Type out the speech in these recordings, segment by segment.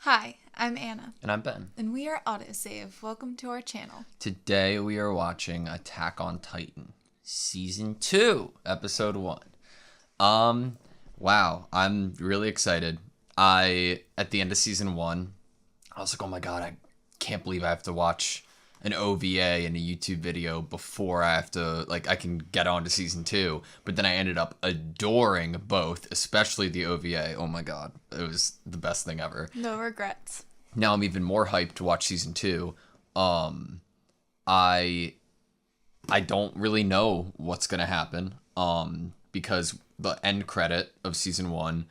Hi, I'm Anna. And I'm Ben. And we are AutoSave. Welcome to our channel. Today we are watching Attack on Titan, Season 2, Episode 1. Wow, I'm really excited. At the end of Season 1, I was like, oh my god, I can't believe I have to watch an OVA and a YouTube video before I can get on to Season 2. But then I ended up adoring both, especially the OVA. Oh my god, it was the best thing ever. No regrets. Now I'm even more hyped to watch Season 2. I don't really know what's going to happen, because the end credit of Season 1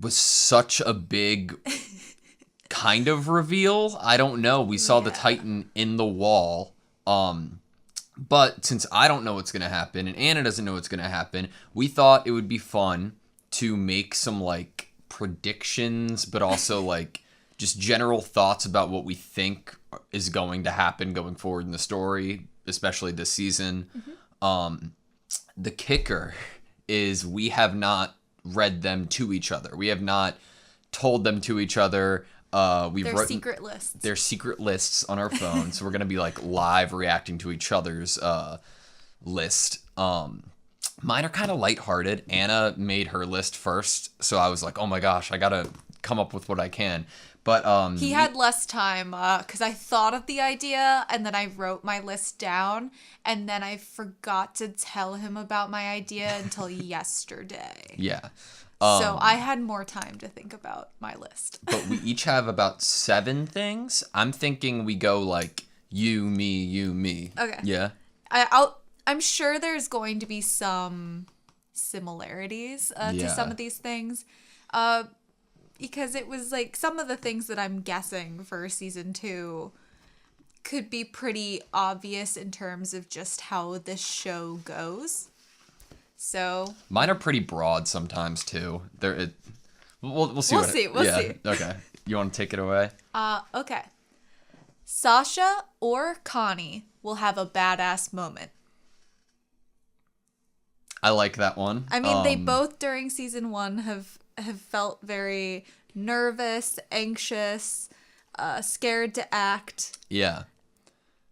was such a big kind of reveal. I don't know. We saw the Titan in the wall, but since I don't know what's going to happen and Anna doesn't know what's going to happen, we thought it would be fun to make some, predictions, but also, just general thoughts about what we think is going to happen going forward in the story, especially this season. Mm-hmm. The kicker is we have not read them to each other. We have not told them to each other. They're secret lists. They're secret lists on our phone, so we're going to be, live reacting to each other's list. Mine are kind of lighthearted. Anna made her list first, so I was like, oh my gosh, I got to come up with what I can. But he had less time because I thought of the idea and then I wrote my list down and then I forgot to tell him about my idea until yesterday. Yeah. So I had more time to think about my list. But we each have about 7 things. I'm thinking we go you, me. Okay. Yeah. I'm sure there's going to be some similarities to some of these things. Because it was some of the things that I'm guessing for season 2 could be pretty obvious in terms of just how this show goes. So mine are pretty broad sometimes too. We'll see. We'll see. Okay. You want to take it away? Okay. Sasha or Connie will have a badass moment. I like that one. I mean, they both during season 1 have felt very nervous, anxious, scared to act. Yeah.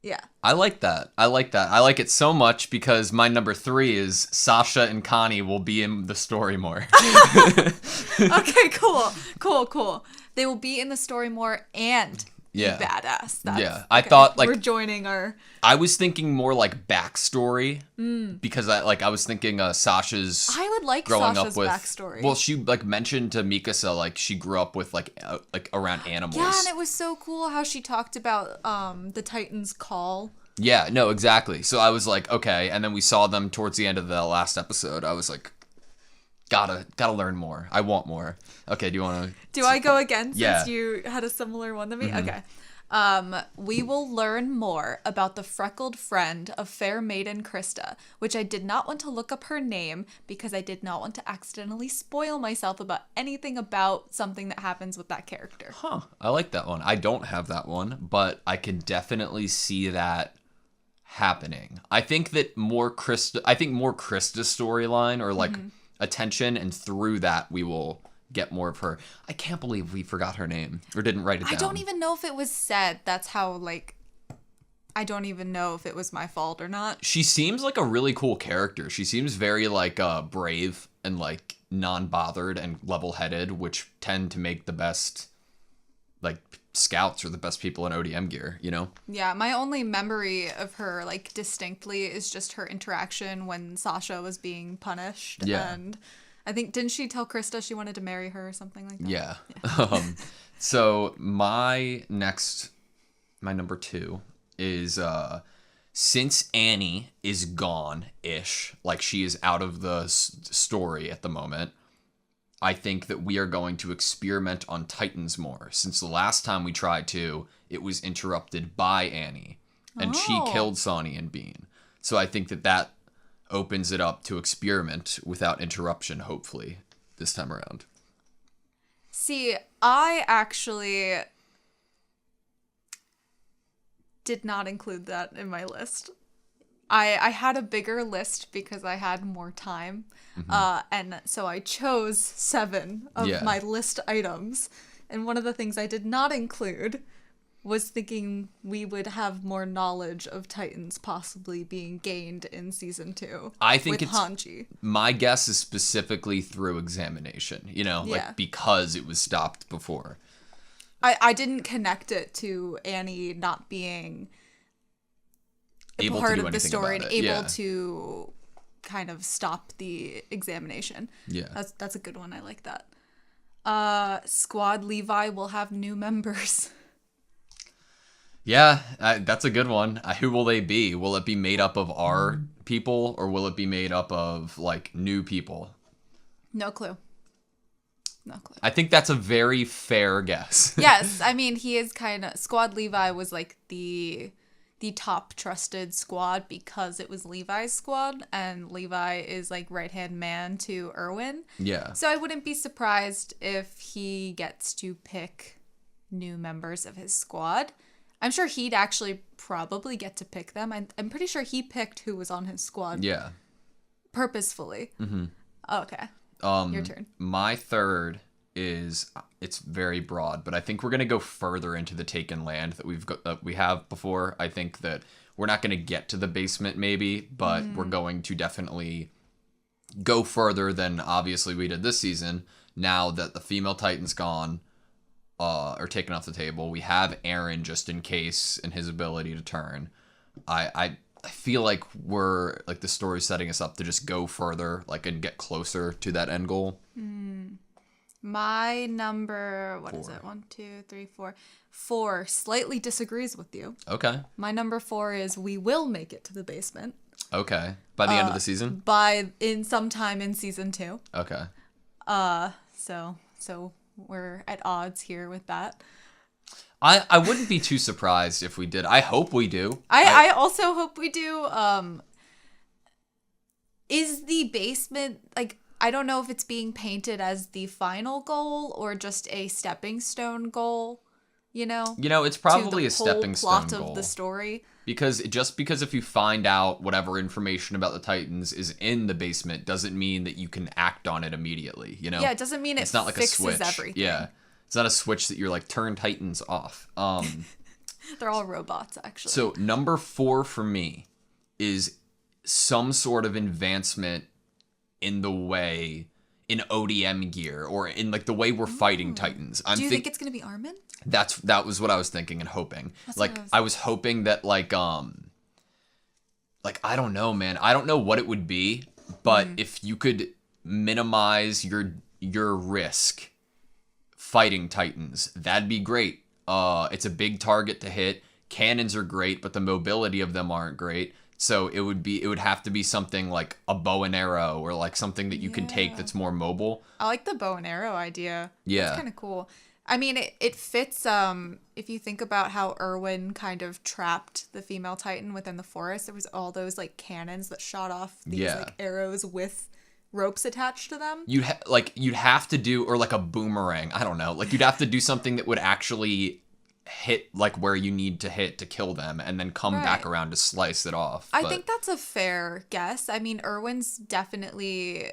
Yeah. I like that. I like it so much because my number 3 is Sasha and Connie will be in the story more. Okay, cool. They will be in the story more and be badass. I thought we're joining our... I was thinking more backstory because I was thinking Sasha's... I would like Sasha's backstory. Well, she mentioned to Mikasa she grew up with around animals. Yeah, and it was so cool how she talked about the Titan's call. Yeah, no, exactly. So I was like, okay, and then we saw them towards the end of the last episode. I was like, gotta learn more. I want more. Okay, do you want to... Do I go again since you had a similar one to me? Mm-hmm. Okay. We will learn more about the freckled friend of fair maiden Krista, which I did not want to look up her name because I did not want to accidentally spoil myself about anything about something that happens with that character. Huh. I like that one. I don't have that one, but I can definitely see that happening. I think more Krista's storyline or attention, and through that we will get more of her. I can't believe we forgot her name or didn't write it down. I don't even know if it was said. That's how I don't even know if it was my fault or not. She seems like a really cool character. She seems very brave and non-bothered and level-headed, which tend to make the best scouts or the best people in ODM gear, you know? Yeah, my only memory of her distinctly is just her interaction when Sasha was being punished. Yeah. And I think, didn't she tell Krista she wanted to marry her or something like that? Yeah. So my number 2 is since Annie is gone-ish, she is out of the story at the moment, I think that we are going to experiment on Titans more. Since the last time we tried to, it was interrupted by Annie, and she killed Sonny and Bean. So I think that opens it up to experiment without interruption, hopefully, this time around. See, I actually did not include that in my list. I had a bigger list because I had more time. Mm-hmm. And so I chose 7 of my list items And one of the things I did not include was thinking we would have more knowledge of Titans possibly being gained in season 2. I think with it's Hanji. My guess is specifically through examination, like because it was stopped before. I didn't connect it to Annie not being able part to do of the story and about it. able to kind of stop the examination. Yeah. That's a good one. I like that. Squad Levi will have new members. Yeah, that's a good one. Who will they be? Will it be made up of our people, or will it be made up of, like, new people? No clue. No clue. I think that's a very fair guess. Yes, I mean, he is kind of... Squad Levi was, like, the top trusted squad because it was Levi's squad, and Levi is, like, right-hand man to Erwin. Yeah. So I wouldn't be surprised if he gets to pick new members of his squad. I'm sure he'd actually probably get to pick them. I'm pretty sure he picked who was on his squad. Yeah. Purposefully. Mm-hmm. Okay. Your turn. My third is, it's very broad, but I think we're going to go further into the Taken Land that we have before. I think that we're not going to get to the basement maybe, but we're going to definitely go further than obviously we did this season. Now that the female Titan's gone, or taken off the table, we have Aaron just in case and his ability to turn. I feel like we're, like, the story's setting us up to just go further, like, and get closer to that end goal. My number, what is it? 1, 2, 3, 4. 4 slightly disagrees with you. Okay. My number 4 is we will make it to the basement. Okay. By the end of the season? Sometime in season 2. Okay. So we're at odds here with that. I wouldn't be too surprised if we did. I hope we do. I also hope we do. Is the basement, like, I don't know if it's being painted as the final goal or just a stepping stone goal, it's probably a stepping stone plot goal of the story. Because if you find out whatever information about the Titans is in the basement doesn't mean that you can act on it immediately, Yeah, it doesn't mean it's not like fixes a switch. Everything. Yeah. It's not a switch that you're like, turn Titans off. They're all robots, actually. So number 4 for me is some sort of advancement in ODM gear, or in, like, the way we're fighting Titans. Do you think it's going to be Armin? That was what I was thinking and hoping. I was hoping that, like, I don't know, man. I don't know what it would be, but if you could minimize your risk fighting Titans, that'd be great. It's a big target to hit. Cannons are great, but the mobility of them aren't great. So it would have to be something like a bow and arrow, or, like, something that you can take that's more mobile. I like the bow and arrow idea. Yeah. That's kind of cool. I mean, it fits, if you think about how Erwin kind of trapped the female Titan within the forest. There was all those, like, cannons that shot off these like arrows with ropes attached to them. You'd have to do, or like a boomerang. I don't know. Like, you'd have to do something that would actually hit, like, where you need to hit to kill them, and then come back around to slice it off. I think that's a fair guess. I mean, Erwin's definitely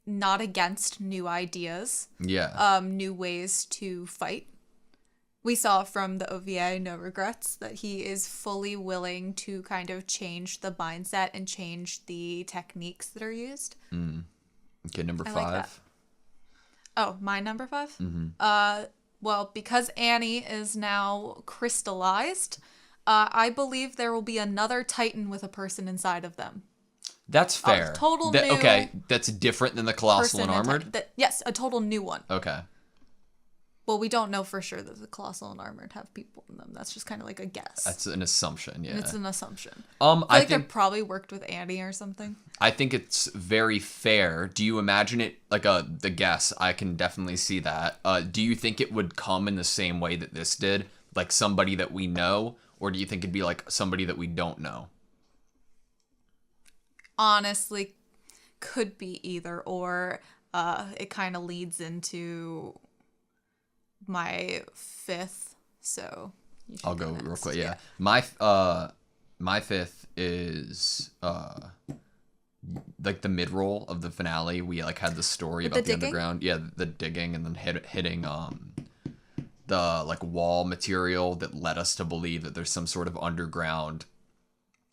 not against new ideas. Yeah. New ways to fight. We saw from the OVA No Regrets that he is fully willing to kind of change the mindset and change the techniques that are used. Okay, number 5. Like that. Oh, my number 5? Mm-hmm. Well, because Annie is now crystallized, I believe there will be another Titan with a person inside of them. That's fair. New. Okay, that's different than the Colossal and Armored? Yes, a total new one. Okay. Well, we don't know for sure that the Colossal and Armored have people in them. That's just kind of like a guess. That's an assumption, yeah. It's an assumption. I think they probably worked with Annie or something. I think it's very fair. Do you imagine it, like, the guess? I can definitely see that. Do you think it would come in the same way that this did? Like, somebody that we know? Or do you think it'd be like somebody that we don't know? Honestly, could be either or. It kind of leads into my 5th, so I'll go real quick. Yeah. My 5th is like the mid-roll of the finale. We, like, had the story about the underground. Yeah, the digging, and then hitting the like wall material that led us to believe that there's some sort of underground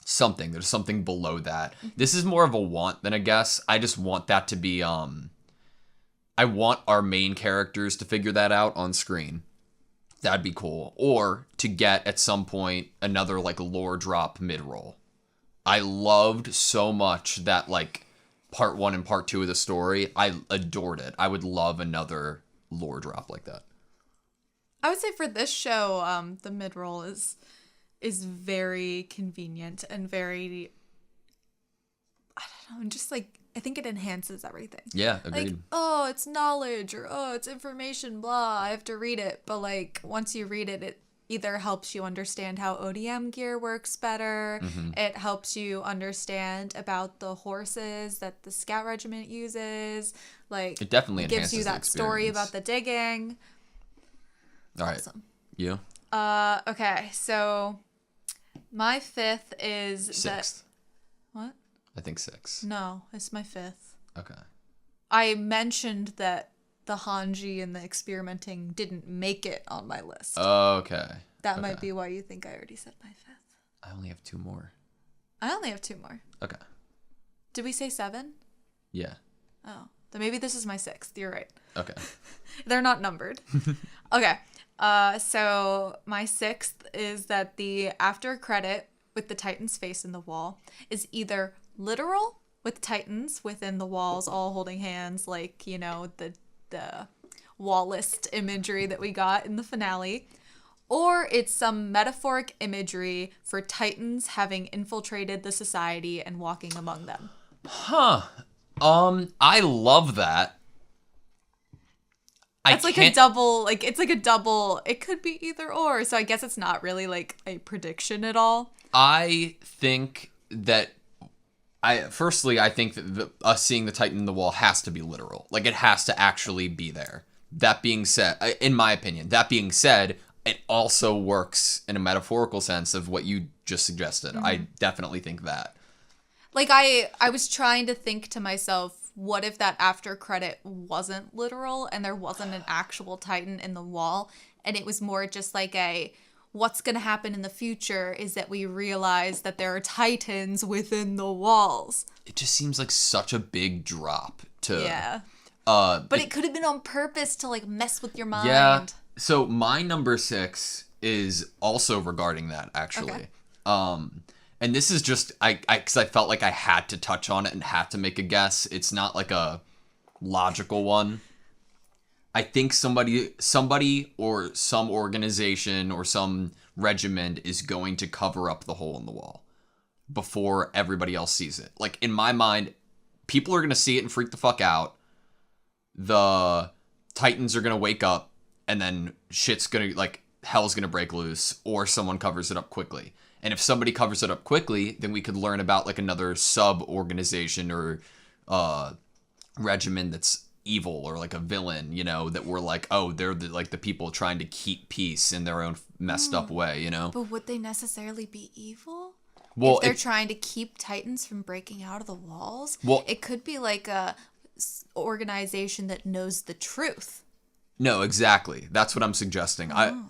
something. There's something below that. This is more of a want than a guess. I just want that to be I want our main characters to figure that out on screen. That'd be cool. Or to get at some point another like lore drop mid-roll. I loved so much that like part 1 and part 2 of the story. I adored it. I would love another lore drop like that. I would say for this show, the mid-roll is very convenient and very, I don't know, just like, I think it enhances everything. Yeah, agreed. Like, oh, it's knowledge, or oh, it's information, blah, I have to read it. But like, once you read it, it either helps you understand how ODM gear works better, it helps you understand about the horses that the scout regiment uses, like, it definitely gives you enhances that story about the digging. All right. Awesome. You? Okay, so my 5th is 6th. What? I think 6. No, it's my 5th. Okay. I mentioned that the Hanji and the experimenting didn't make it on my list. Okay. That might be why you think I already said my 5th. I only have 2 more. I only have 2 more. Okay. Did we say 7? Yeah. Oh, then maybe this is my 6th. You're right. Okay. They're not numbered. Okay. So my 6th is that the after credit with the Titan's face in the wall is either literal with Titans within the walls all holding hands, like, you know, the wall list imagery that we got in the finale, or it's some metaphoric imagery for Titans having infiltrated the society and walking among them. Huh. I love that. It's like a double, it could be either or, so I guess it's not really like a prediction at all. I think that I think that us seeing the Titan in the wall has to be literal. Like, it has to actually be there. That being said, in my opinion, it also works in a metaphorical sense of what you just suggested. I definitely think that. Like, I was trying to think to myself, what if that after credit wasn't literal and there wasn't an actual Titan in the wall, and it was more just like what's going to happen in the future is that we realize that there are Titans within the walls. It just seems like such a big drop to... Yeah. But it could have been on purpose to, like, mess with your mind. Yeah. So my number 6 is also regarding that, actually. Okay. And this is just, because I felt like I had to touch on it and had to make a guess. It's not like a logical one. I think somebody or some organization or some regiment is going to cover up the hole in the wall before everybody else sees it. Like, in my mind, people are going to see it and freak the fuck out. The Titans are going to wake up, and then shit's going to, like, hell's going to break loose, or someone covers it up quickly. And if somebody covers it up quickly, then we could learn about, like, another sub-organization or regiment that's evil or, like, a villain, you know, that we're like, oh, they're, the people trying to keep peace in their own messed up way, you know? But would they necessarily be evil? Well, if they're trying to keep Titans from breaking out of the walls? Well, it could be, like, a organization that knows the truth. No, exactly. That's what I'm suggesting. Oh.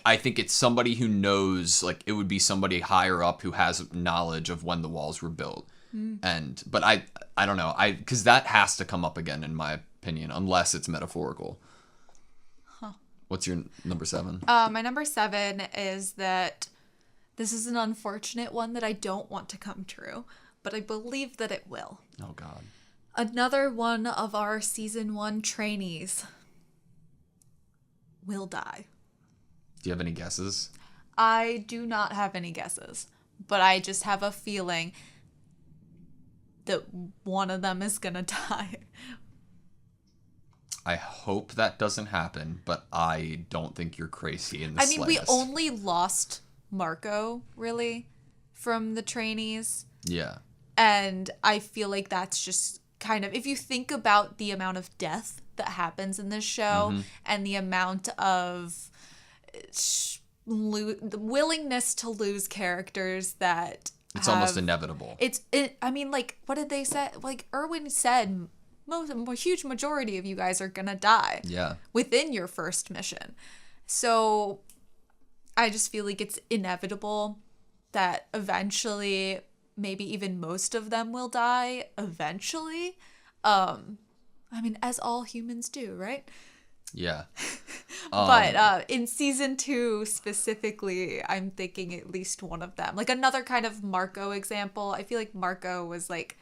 I think it's somebody who knows, like, it would be somebody higher up who has knowledge of when the walls were built. But I don't know. Because that has to come up again, in my opinion, unless it's metaphorical. Huh. What's your number 7? My number 7 is that this is an unfortunate one that I don't want to come true, but I believe that it will. Oh, God. Another one of our season 1 trainees will die. Do you have any guesses? I do not have any guesses, but I just have a feeling that one of them is gonna die. I hope that doesn't happen, but I don't think you're crazy in the slightest. We only lost Marco, really, from the trainees. Yeah. And I feel like that's just kind of, if you think about the amount of death that happens in this show and the amount of the willingness to lose characters that it's almost inevitable. I mean, like, what did they say? Like, Erwin said a huge majority of you guys are gonna die. Yeah. Within your first mission. So I just feel like it's inevitable that eventually, maybe even most of them will die eventually. I mean, as all humans do, right? Yeah. But in season 2 specifically, I'm thinking at least one of them. Like another kind of Marco example. I feel like Marco was like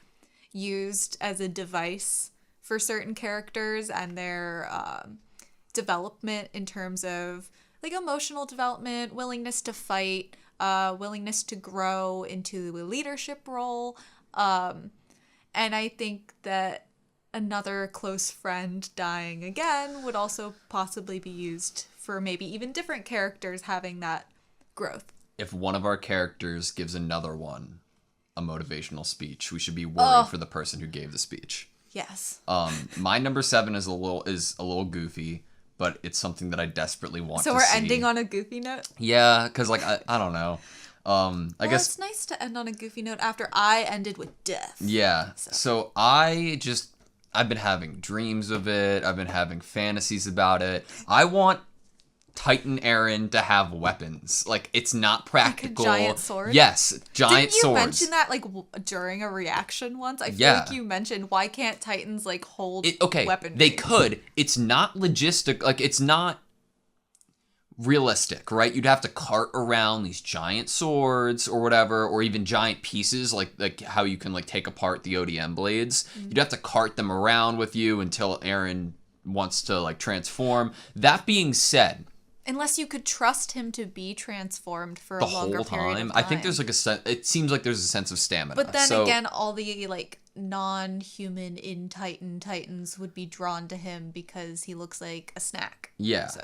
used as a device for certain characters and their development in terms of like emotional development, willingness to fight, willingness to grow into a leadership role. And I think that another close friend dying again would also possibly be used for maybe even different characters having that growth. If one of our characters gives another one a motivational speech, we should be worried for the person who gave the speech. Yes. My number 7 is a little goofy, but it's something that I desperately want to see. So we're ending on a goofy note? Yeah, because like I don't know. I guess it's nice to end on a goofy note after I ended with death. Yeah. So I've been having dreams of it. I've been having fantasies about it. I want Titan Eren to have weapons. Like, it's not practical. Like a giant sword? Yes, giant swords. Didn't you swords. mention that, like, during a reaction once? I feel like you mentioned, why can't Titans, like, hold weaponry? They could. It's not logistic. Like, it's not realistic, right? You'd have to cart around these giant swords or whatever, or even giant pieces, like how you can like take apart the ODM blades. Mm-hmm. You'd have to cart them around with you until Eren wants to like transform. That being said, unless you could trust him to be transformed for a longer period of time. I think there's like it seems like there's a sense of stamina. But then again, all the like non-human in Titans would be drawn to him because he looks like a snack. Yeah. So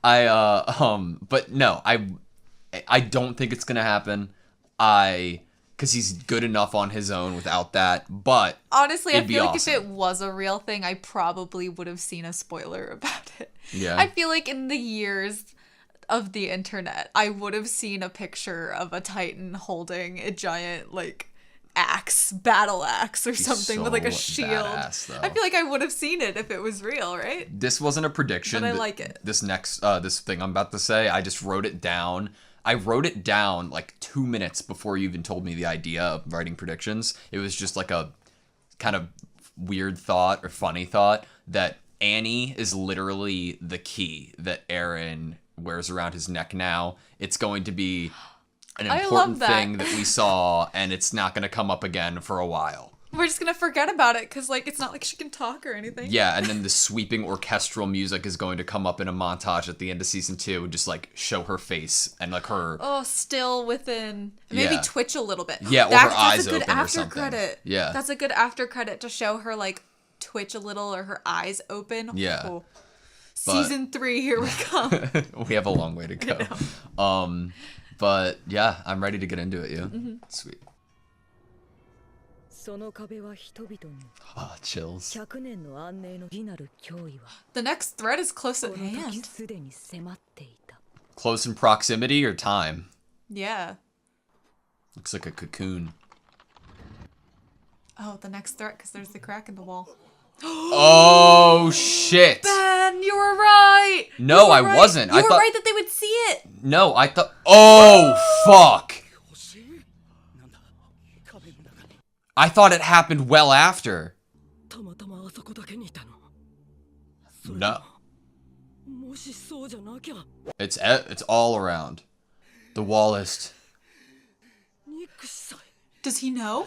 but no, I don't think it's gonna happen. Because he's good enough on his own without that. But honestly, I feel like if it was a real thing, I probably would have seen a spoiler about it. Yeah. I feel like in the years of the internet, I would have seen a picture of a Titan holding a giant like battle axe or something with like a shield. I feel like I would have seen it if it was real, right? This wasn't a prediction. But I like it. This thing I'm about to say, I just wrote it down. I wrote it down like 2 minutes before you even told me the idea of writing predictions. It was just like a kind of weird thought or funny thought that Annie is literally the key that Eren wears around his neck now. It's going to be an important thing that we saw, and it's not going to come up again for a while. We're just going to forget about it, because, like, it's not like she can talk or anything. Yeah, and then the sweeping orchestral music is going to come up in a montage at the end of season 2 and just, like, show her face and, like, her... Oh, still within... Maybe twitch a little bit. Yeah, or her eyes open or something. Credit. Yeah. That's a good after credit to show her, like, twitch a little or her eyes open. Yeah. Oh. Season 3, here we come. We have a long way to go. But yeah, I'm ready to get into it, you. Mm-hmm. Sweet. Chills. The next threat is close at hand. Close in proximity or time? Yeah. Looks like a cocoon. Oh, the next threat, because there's the crack in the wall. Oh, shit. Ben, you were right. No, I wasn't. You were right that they would see it. No, I thought... Oh, fuck. I thought it happened well after. No. It's all around. The wall is... Does he know?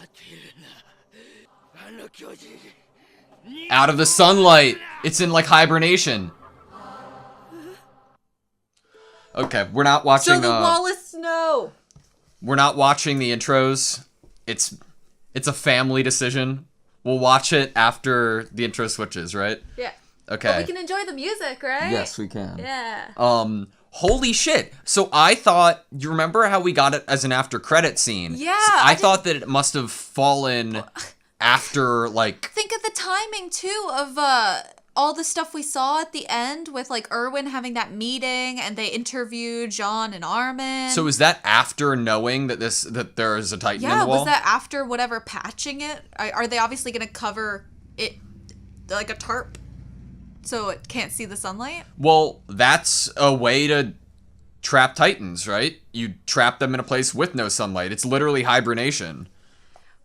Out of the sunlight. It's in like hibernation. Okay, we're not watching. So the Wallace know. We're not watching the intros. It's a family decision. We'll watch it after the intro switches, right? Yeah. Okay. But we can enjoy the music, right? Yes, we can. Yeah. Holy shit. So I thought, you remember how we got it as an after credit scene? Yeah. So I thought that it must have fallen after, like... Think of the timing, too, of all the stuff we saw at the end with, like, Erwin having that meeting, and they interviewed John and Armin. So is that after knowing that there is a Titan in the wall? Was that after whatever patching it? Are they obviously going to cover it like a tarp so it can't see the sunlight? Well, that's a way to trap titans, right? You trap them in a place with no sunlight. It's literally hibernation.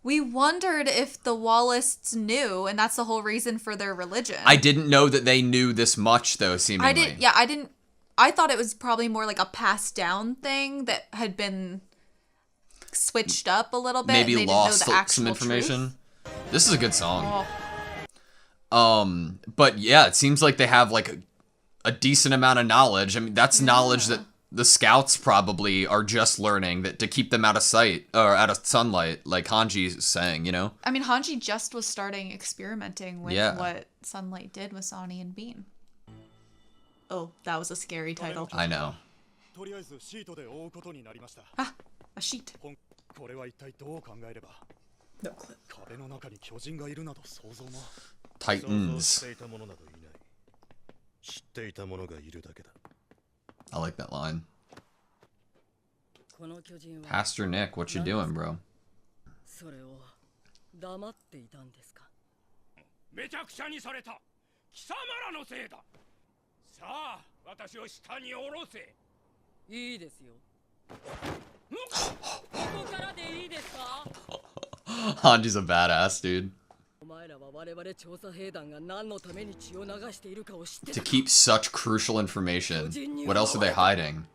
We wondered if the Wallists knew, and that's the whole reason for their religion. I didn't know that they knew this much, though, seemingly. I didn't. I thought it was probably more like a passed down thing that had been switched up a little bit. Maybe and they lost didn't know the actual some information. Truth. This is a good song. Oh. But yeah, it seems like they have like a decent amount of knowledge. I mean, that's knowledge that the scouts probably are just learning, that to keep them out of sight or out of sunlight, like Hanji's saying, you know? I mean, Hanji just was starting experimenting with what sunlight did with Sonny and Bean. Oh, that was a scary title. I know. Ah, a sheet. No clip. Titans. I like that line. Pastor Nick, what you doing, bro? Hanji's a badass, dude. To keep such crucial information, what else are they hiding?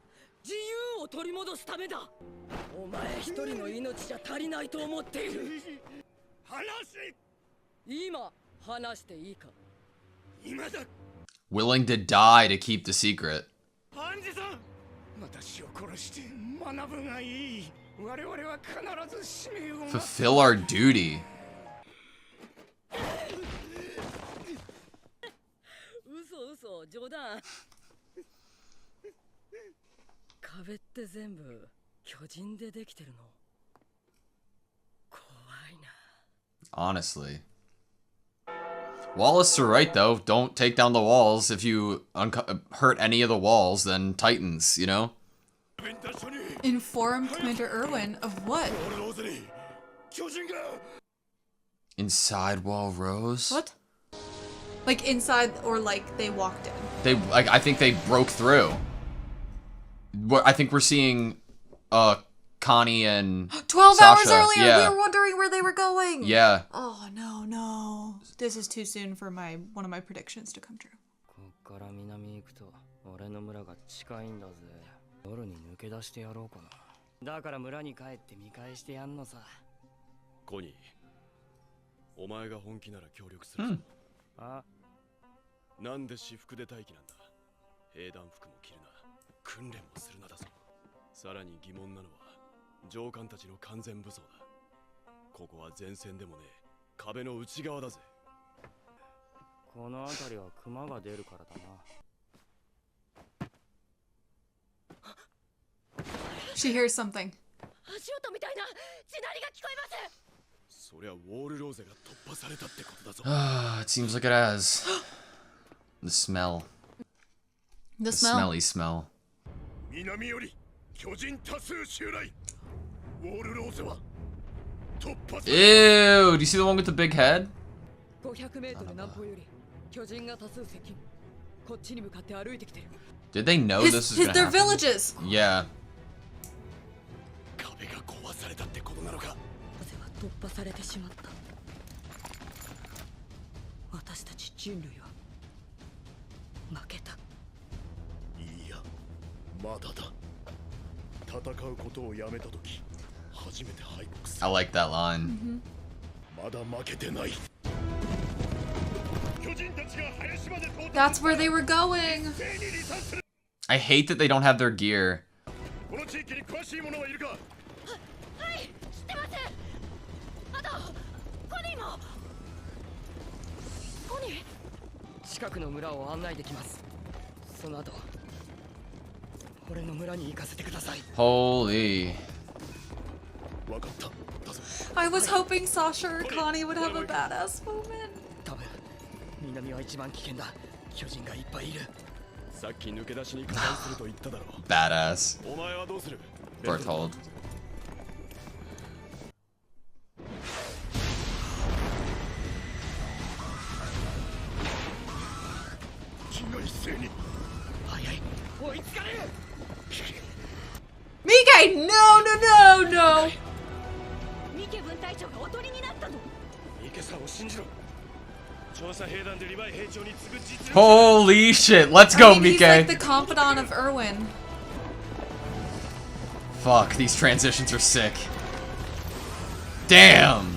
Willing to die to keep the secret. Fulfill our duty. Honestly. Wallace are right, though. Don't take down the walls. If you hurt any of the walls, then Titans, you know? Inform Commander Irwin of what? Inside Wall Rose? What? Like inside, or like they walked in? I think they broke through. I think we're seeing Connie and 12 Sasha. hours earlier, yeah. we were wondering where they were going. Yeah. Oh, no. This is too soon for one of my predictions to come true. She hears something. It seems like it has. The smell. The smelly smell. Ew, do you see the one with the big head? Did they know this was gonna their happen? villages. Yeah. I like that line. That's where they were going. I hate that they don't have their gear. Holy. I was hoping Sasha or Connie would have a badass moment. Badass. Berthold. Mike, no, no, no, no. Holy shit, let's go, Mike. He's like the confidant of Erwin. Fuck, these transitions are sick. Damn!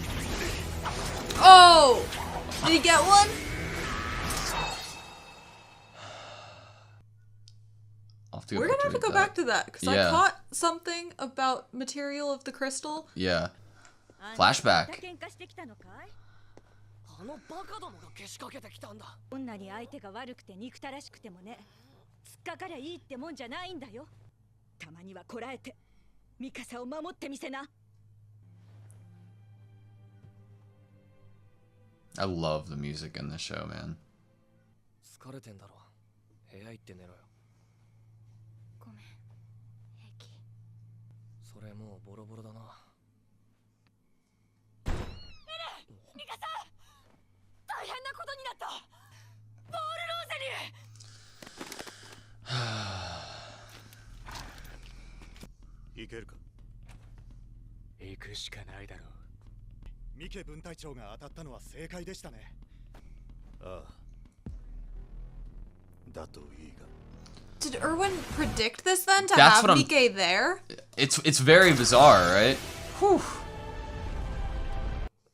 Oh! Did he get one? We're gonna have to go back to that, because I caught something about material of the crystal. Yeah. Flashback. I love the music in this show, man. Did Erwin predict this then, to have Mike there? It's very bizarre, right? Whew.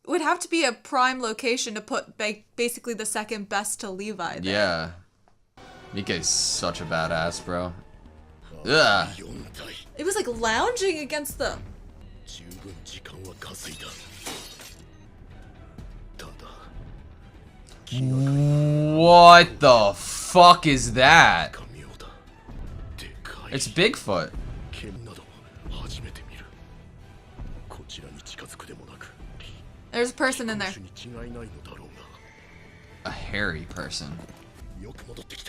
It would have to be a prime location to put basically the second best to Levi there. Yeah. Mike's such a badass, bro. Ugh. It was like lounging against the... What the fuck is that? It's Bigfoot. There's a person in there. A hairy person.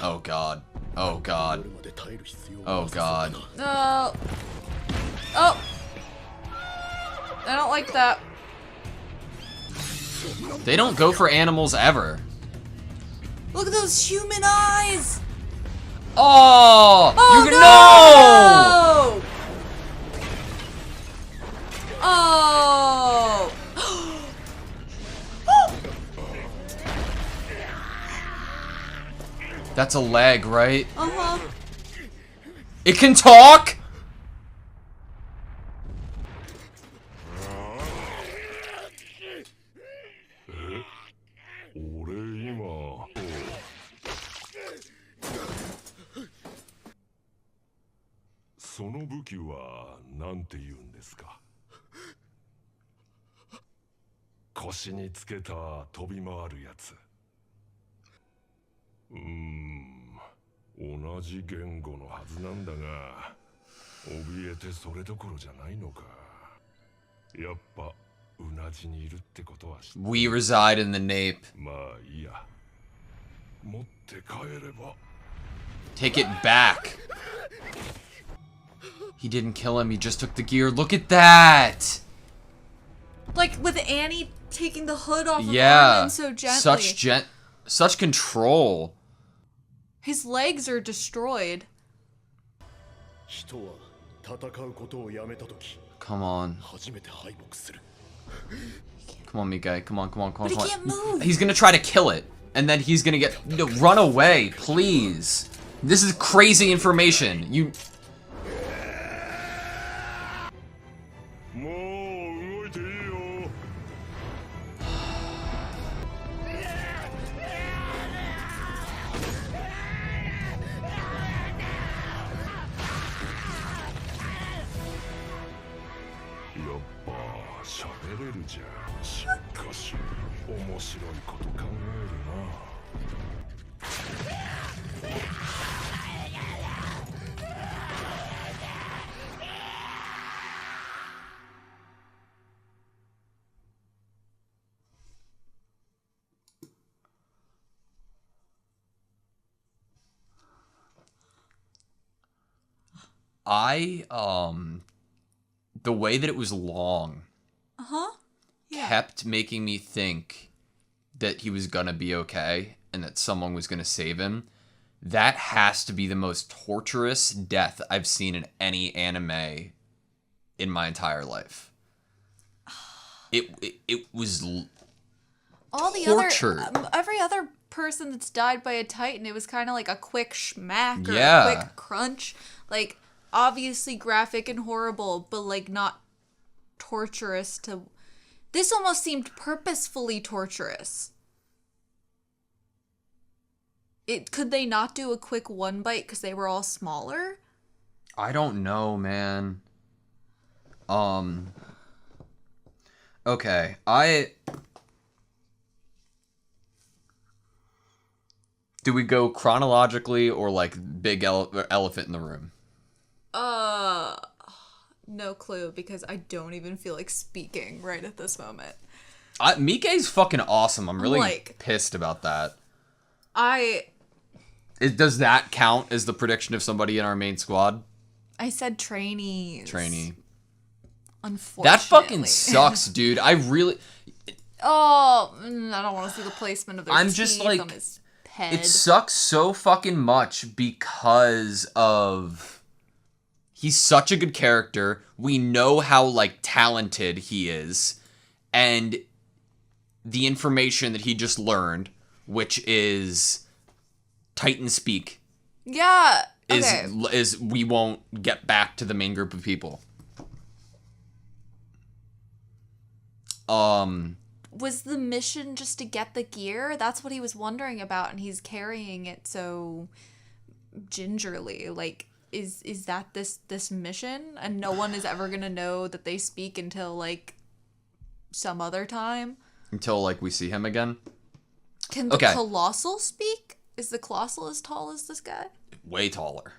Oh god. Oh god. Oh god. Oh. Oh. I don't like that. They don't go for animals ever. Look at those human eyes. Oh! Oh, You no! Oh! That's a leg, right? Uh-huh. It can talk? We reside in the nape. Take it back. He didn't kill him, he just took the gear. Look at that! Like with Annie taking the hood off of Armin so gently. Such control. His legs are destroyed. Come on. Come on, Mike. Come on, come on, come on. But he can't move. He's gonna try to kill it. And then he's gonna get... Run away, please. This is crazy information. You... The way that it was long kept making me think that he was gonna be okay and that someone was gonna save him. That has to be the most torturous death I've seen in any anime in my entire life. It was all the tortured. Every other person that's died by a Titan, it was kind of like a quick schmack or Yeah. a quick crunch. Like, obviously graphic and horrible, but, like, not torturous to... This almost seemed purposefully torturous. Could they not do a quick one bite because they were all smaller? I don't know, man. Okay, do we go chronologically or like big elephant in the room? No clue because I don't even feel like speaking right at this moment. Mike's fucking awesome. I'm really Like, pissed about that. Does that count as the prediction of somebody in our main squad? I said trainees. Trainee. Unfortunately. That fucking sucks, dude. I really... Oh, I don't want to see the placement of their I'm teeth just like... on his head. It sucks so fucking much because of... He's such a good character. We know how, like, talented he is. And the information that he just learned, which is Titan speak, Yeah. Okay. is we won't get back to the main group of people. Was the mission just to get the gear? That's what he was wondering about, and he's carrying it so gingerly. Like, is that this mission? And no one is ever gonna know that they speak until, like, some other time? Until, like, we see him again? Can the Colossal speak? Is the Colossal as tall as this guy? Way taller.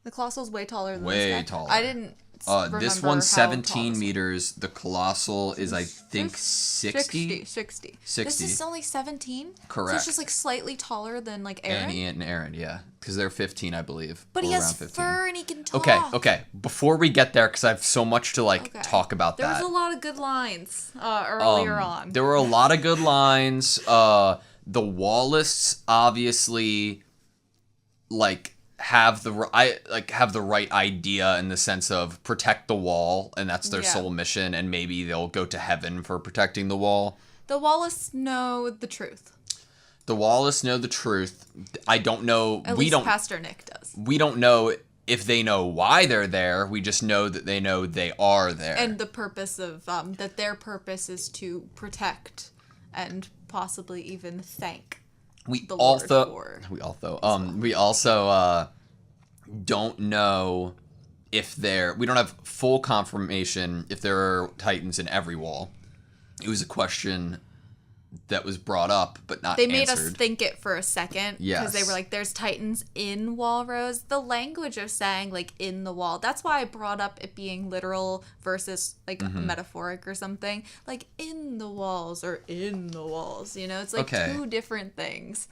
The Colossal's way taller than Way this guy? taller. I didn't remember this how one's tall 17 this meters. The Colossal is, I think, 60? 60. 60. This is only 17? Correct. So it's just, like, slightly taller than, like, Eren? And Aaron, yeah. Because they're 15, I believe. But he or has around 15. fur and he can talk. Okay. Before we get there, because I have so much to, like, talk about There that. was a lot of good lines earlier on. There were a lot of good lines. The Wallists obviously, like, have the right idea in the sense of protect the wall, and that's their sole mission, and maybe they'll go to heaven for protecting the wall. The Wallace know the truth. The Wallace know the truth. I don't know. At least Pastor Nick does. We don't know if they know why they're there. We just know that they know they are there. And the purpose of that their purpose is to protect and possibly even thank. We also don't know if we don't have full confirmation if there are Titans in every wall. It was a question that was brought up, but not answered. They made us think it for a second. Yes. Because they were like, there's Titans in wall rows. The language of saying, like, in the wall. That's why I brought up it being literal versus, like, metaphoric or something. Like, in the walls or in the walls. You know, it's like two different things.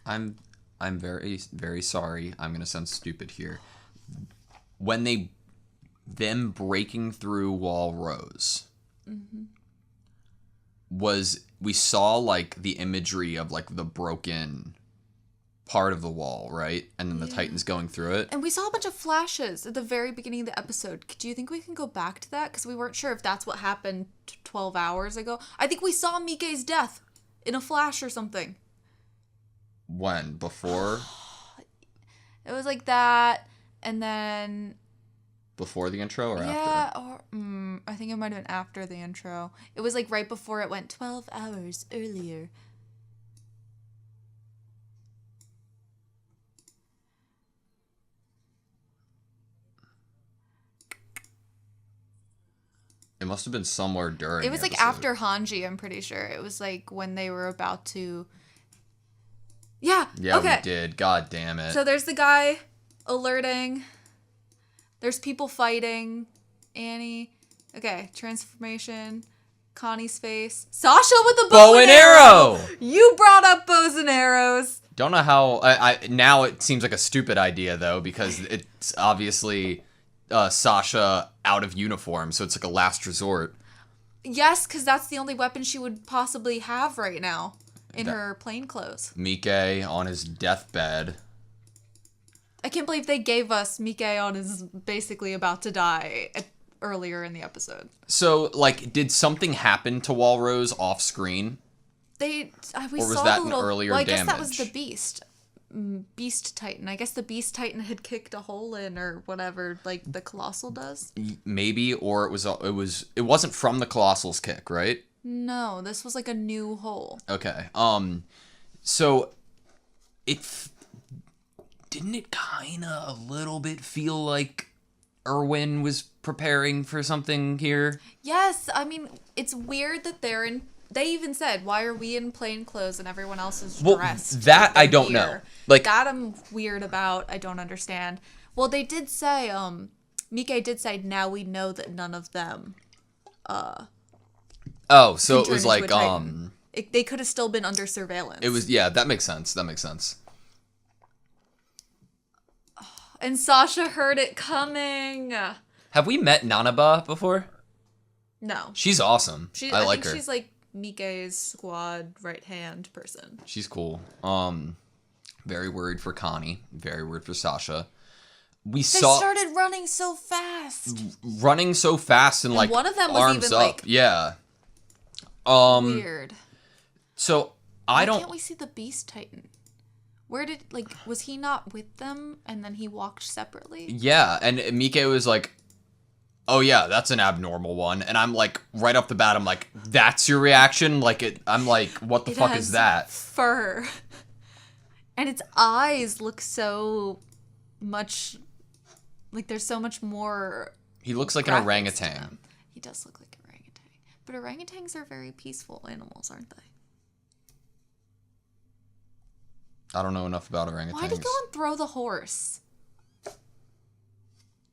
I'm very, very sorry. I'm going to sound stupid here. When them breaking through wall rows we saw, like, the imagery of, like, the broken part of the wall, right? And then the Titans going through it. And we saw a bunch of flashes at the very beginning of the episode. Do you think we can go back to that? Because we weren't sure if that's what happened 12 hours ago. I think we saw Mike's death in a flash or something. When? Before? It was like that, and then... Before the intro or after? Yeah, or I think it might have been after the intro. It was like right before it went 12 hours earlier. It must have been somewhere during. It was like after Hanji, I'm pretty sure. It was like when they were about to... Yeah, okay. We did. God damn it. So there's the guy alerting... There's people fighting. Annie. Okay, transformation. Connie's face. Sasha with the bow and arrow! You brought up bows and arrows. Don't know how... now it seems like a stupid idea, though, because it's obviously Sasha out of uniform, so it's like a last resort. Yes, because that's the only weapon she would possibly have right now in her plain clothes. Mike on his deathbed. I can't believe they gave us Mikaon is basically about to die earlier in the episode. So, like, did something happen to Walrose off screen? We or was saw that the little, an earlier well, I damage? guess that was the Beast. Beast Titan. I guess the Beast Titan had kicked a hole in or whatever, like the Colossal does. Maybe, or it wasn't from the Colossal's kick, right? No, this was like a new hole. Okay. So didn't it kind of a little bit feel like Erwin was preparing for something here? Yes, I mean, it's weird that they even said, why are we in plain clothes and everyone else is dressed? That I don't know. Like, that I'm weird about. I don't understand. Well, they did say, Mike did say, now we know that none of them, oh, so it was like, they could have still been under surveillance. It was, yeah, that makes sense. That makes sense. And Sasha heard it coming. Have we met Nanaba before? No. She's awesome. I like her. She's like Mike's squad right-hand person. She's cool. Very worried for Connie. Very worried for Sasha. They started running so fast. And like one of them was arms even up. like Yeah. Weird. So Why can't we see the Beast Titan? Where did, was he not with them and then he walked separately? Yeah, and Mike was like, oh yeah, that's an abnormal one. And I'm like, right off the bat, I'm like, that's your reaction? I'm like, what the fuck is that? Fur. And its eyes look so much, there's so much more. He looks like an orangutan. He does look like an orangutan. But orangutans are very peaceful animals, aren't they? I don't know enough about orangutans. Why'd he go and throw the horse?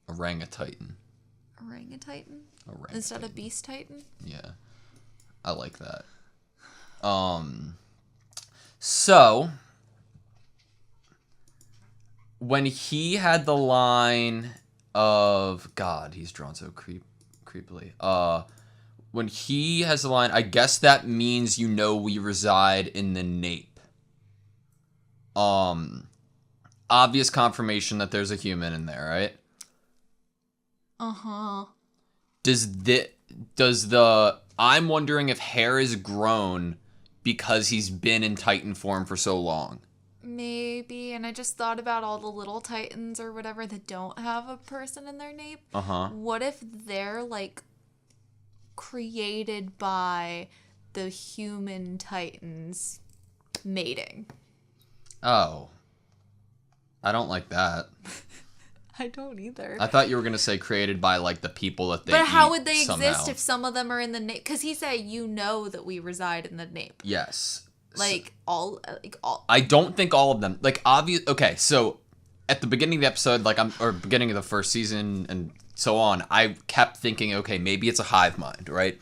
Orangutan. Orangutan? Instead of Beast Titan? Yeah. I like that. So when he had the line of God, he's drawn so creepily. When he has the line, I guess that means we reside in the nape. Obvious confirmation that there's a human in there, right? Uh-huh. I'm wondering if hair is grown because he's been in Titan form for so long. Maybe, and I just thought about all the little Titans or whatever that don't have a person in their nape. Uh-huh. What if they're, created by the human Titans mating? Oh. I don't like that. I don't either. I thought you were going to say created by, the people that they But how would they somehow exist if some of them are in the nape? Because he said, that we reside in the nape. Yes. All. I don't think all of them. Okay, so at the beginning of the episode, or beginning of the first season and so on, I kept thinking, okay, maybe it's a hive mind, right?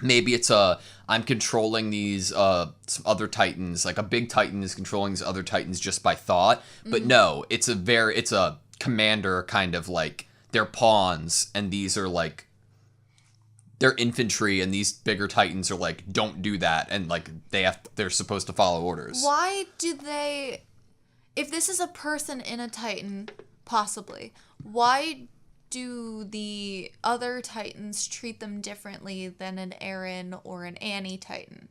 Maybe it's I'm controlling these some other Titans, a big Titan is controlling these other Titans just by thought. But no, it's a commander kind of they're pawns, and these are they're infantry, and these bigger Titans are don't do that, and they're supposed to follow orders. Why do they, if this is a person in a Titan, possibly, why do the other Titans treat them differently than an Eren or an Annie Titan?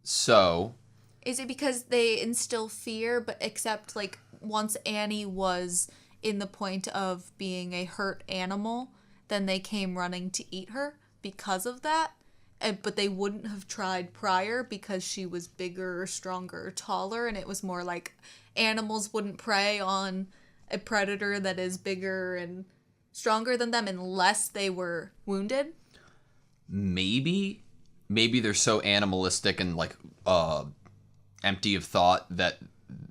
So, is it because they instill fear, but except once Annie was in the point of being a hurt animal, then they came running to eat her because of that? But they wouldn't have tried prior because she was bigger, stronger, taller, and it was more animals wouldn't prey on a predator that is bigger and stronger than them unless they were wounded? Maybe they're so animalistic and empty of thought that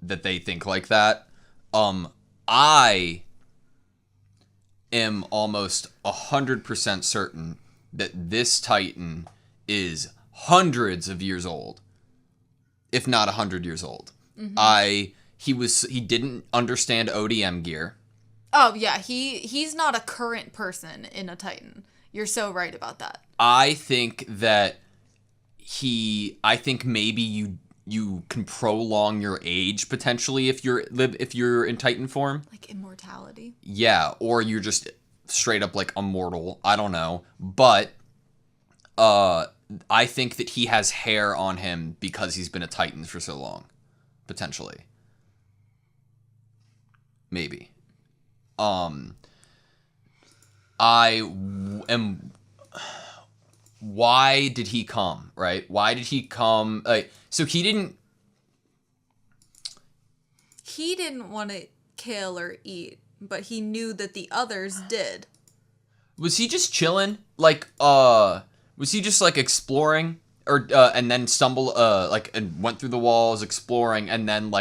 they think like that. I am almost 100% certain that this Titan is hundreds of years old, if not 100 years old. Mm-hmm. He didn't understand ODM gear. Oh yeah, he's not a current person in a Titan. You're so right about that. I think that maybe you can prolong your age potentially if you're in Titan form. Like immortality. Yeah, or you're just straight up like immortal. I don't know. But I think that he has hair on him because he's been a Titan for so long. Potentially. Maybe. Why did he come, right? Why did he come? So he didn't want to kill or eat, but he knew that the others did. Was he just chilling? Was he just like exploring, or and then and went through the walls exploring, and then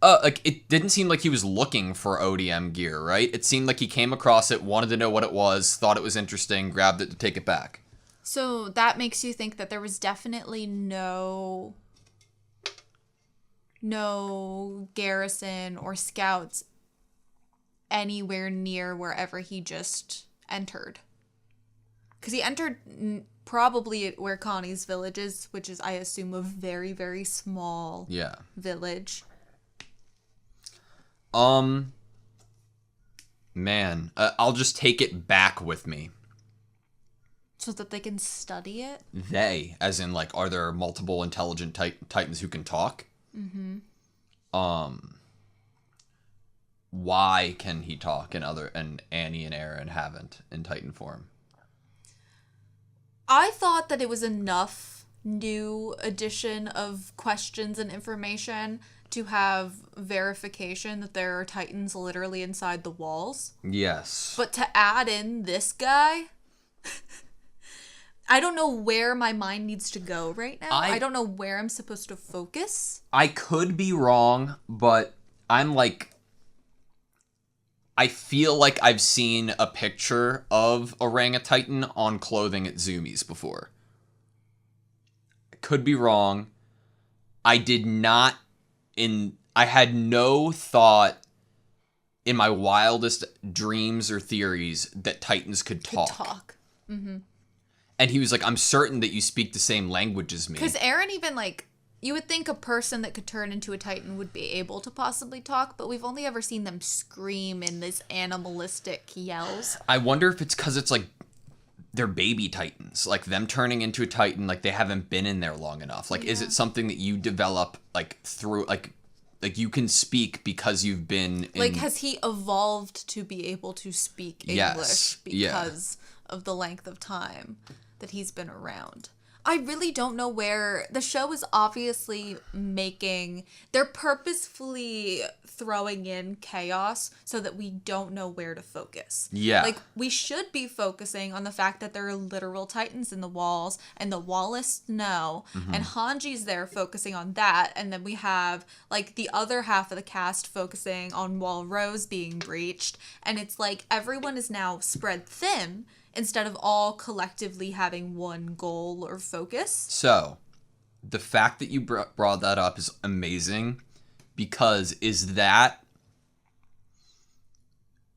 it didn't seem like he was looking for ODM gear, right? It seemed like he came across it, wanted to know what it was, thought it was interesting, grabbed it to take it back. So that makes you think that there was definitely no garrison or scouts anywhere near wherever he just entered. Because he entered probably where Connie's village is, which is, I assume, a very, very small village. Man, I'll just take it back with me. So that they can study it? They, as in, like, are there multiple intelligent Titans who can talk? Mm-hmm. Why can he talk and Annie and Aaron haven't in Titan form? I thought that it was enough new addition of questions and information to have verification that there are Titans literally inside the walls. Yes. But to add in this guy, I don't know where my mind needs to go right now. I don't know where I'm supposed to focus. I could be wrong, but I'm like, I feel like I've seen a picture of Orangutan on clothing at Zoomies before. Could be wrong. I had no thought in my wildest dreams or theories that Titans could talk. Mm-hmm. And he was like, I'm certain that you speak the same language as me. Because Aaron even, you would think a person that could turn into a Titan would be able to possibly talk, but we've only ever seen them scream in this animalistic yells. I wonder if it's because it's, they're baby Titans. Like, them turning into a Titan, they haven't been in there long enough. Is it something that you develop, through, you can speak because you've been in... has he evolved to be able to speak English because of the length of time that he's been around? I really don't know where the show is obviously they're purposefully throwing in chaos so that we don't know where to focus. Yeah. We should be focusing on the fact that there are literal Titans in the walls and the Wallists know, and Hanji's there focusing on that, and then we have the other half of the cast focusing on Wall Rose being breached, and it's everyone is now spread thin instead of all collectively having one goal or focus. So, the fact that you brought that up is amazing, because is that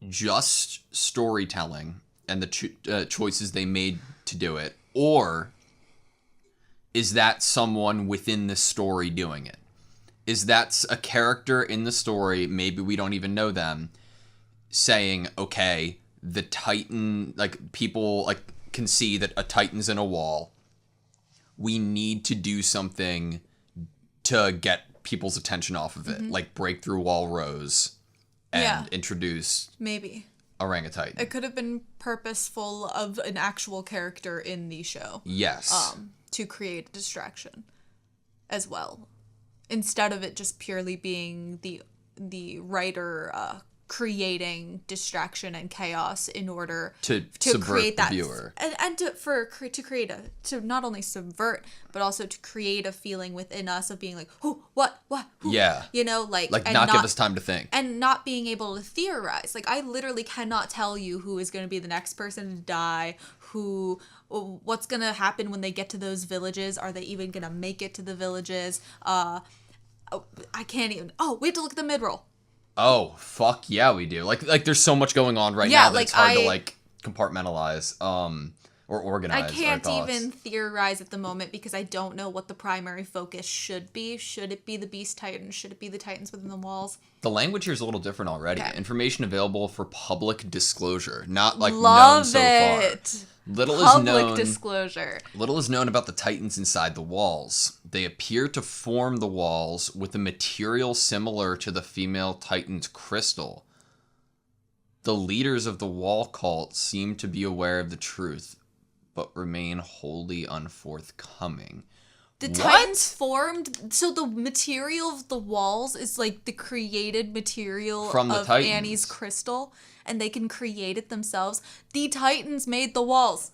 just storytelling and the choices they made to do it, or is that someone within the story doing it? Is that a character in the story, maybe we don't even know them, saying, okay, the Titan, people can see that a Titan's in a wall. We need to do something to get people's attention off of it, break through Wall Rose and introduce maybe Orangutan. It could have been purposeful of an actual character in the show. Yes. To create a distraction as well, instead of it just purely being the writer creating distraction and chaos in order to create that viewer, and to not only subvert but also to create a feeling within us of being who, what, who, yeah, and not give us time to think and not being able to theorize. I literally cannot tell you who is going to be the next person to die, what's going to happen when they get to those villages. Are they even going to make it to the villages? I can't even. We have to look at the mid-roll. Oh, fuck yeah, we do. There's so much going on right now that it's hard to compartmentalize. or organize I our can't thoughts. even theorize at the moment because I don't know what the primary focus should be. Should it be the Beast Titans? Should it be the Titans within the walls? The language here is a little different already. Okay. Information available for public disclosure, not like Love known so it. far. Public disclosure. Little is known about the Titans inside the walls. They appear to form the walls with a material similar to the female Titan's crystal. The leaders of the wall cult seem to be aware of the truth, but remain wholly unforthcoming. The Titans formed, so the material of the walls is like the created material From the of Titans. Annie's crystal, and they can create it themselves. The Titans made the walls.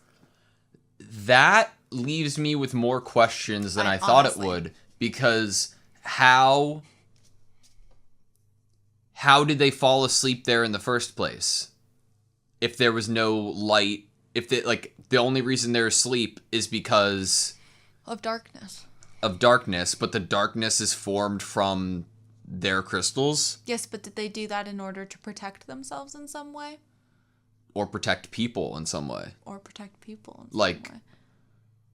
That leaves me with more questions than I thought honestly. it would, because how did they fall asleep there in the first place? If there was no light, if they, like, the only reason they're asleep is because Of darkness. of darkness, but the darkness is formed from their crystals Yes, but did they do that in order to protect themselves in some way? or protect people in some way. Or protect people in some Like, way?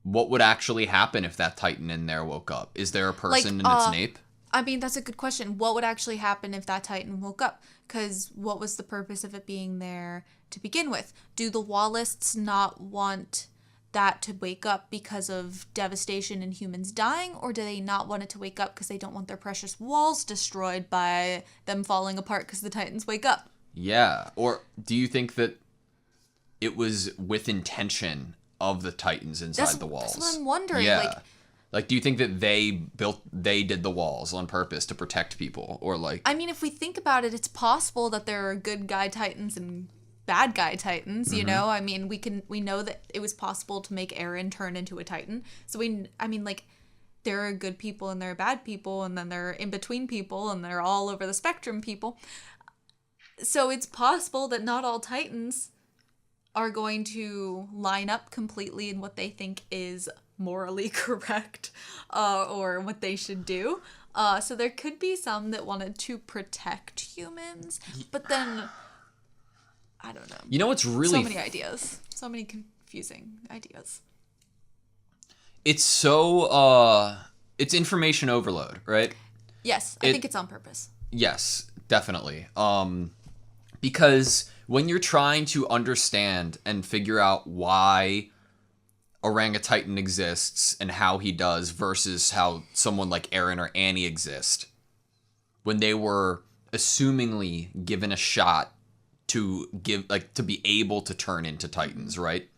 what would actually happen if that Titan in there woke up? Is there a person in its nape? I mean, that's a good question. What would actually happen if that Titan woke up? Because what was the purpose of it being there to begin with? Do the Wallists not want that to wake up because of devastation and humans dying? Or do they not want it to wake up because they don't want their precious walls destroyed by them falling apart because the Titans wake up? Yeah. Or do you think that it was with intention of the Titans inside the walls? That's what I'm wondering. Yeah. Like, do you think that they did the walls on purpose to protect people? Or, like... I mean, if we think about it, it's possible that there are good guy Titans and bad guy Titans, you know? I mean, we know that it was possible to make Eren turn into a Titan. So there are good people and there are bad people, and then there are in-between people, and they're all over the spectrum people. So it's possible that not all Titans are going to line up completely in what they think is morally correct or what they should do. So there could be some that wanted to protect humans, but then I don't know. You know what's really... So many ideas. So many confusing ideas. It's so... it's information overload, right? Yes, I think it's on purpose. Yes, definitely. Because when you're trying to understand and figure out why Orangutitan exists and how he does versus how someone like Eren or Annie exist, when they were assumingly given a shot to be able to turn into Titans, right?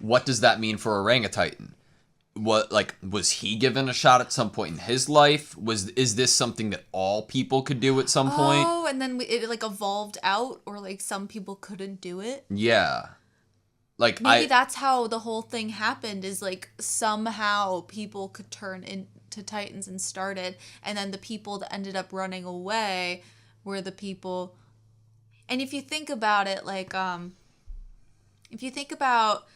What does that mean for Orangutitan? Was he given a shot at some point in his life? Is this something that all people could do at some point? Oh, and then it evolved out, or some people couldn't do it. Yeah. Maybe that's how the whole thing happened, is somehow people could turn into Titans and started, and then the people that ended up running away were the people. And if you think about it, if you think about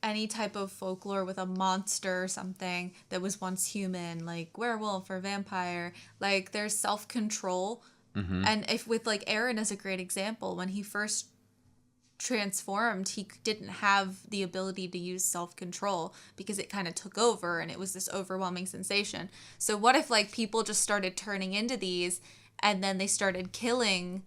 any type of folklore with a monster or something that was once human, like werewolf or vampire, there's self-control. Mm-hmm. And if with Eren as a great example, when he first transformed, he didn't have the ability to use self-control because it kind of took over and it was this overwhelming sensation. So what if people just started turning into these and then they started killing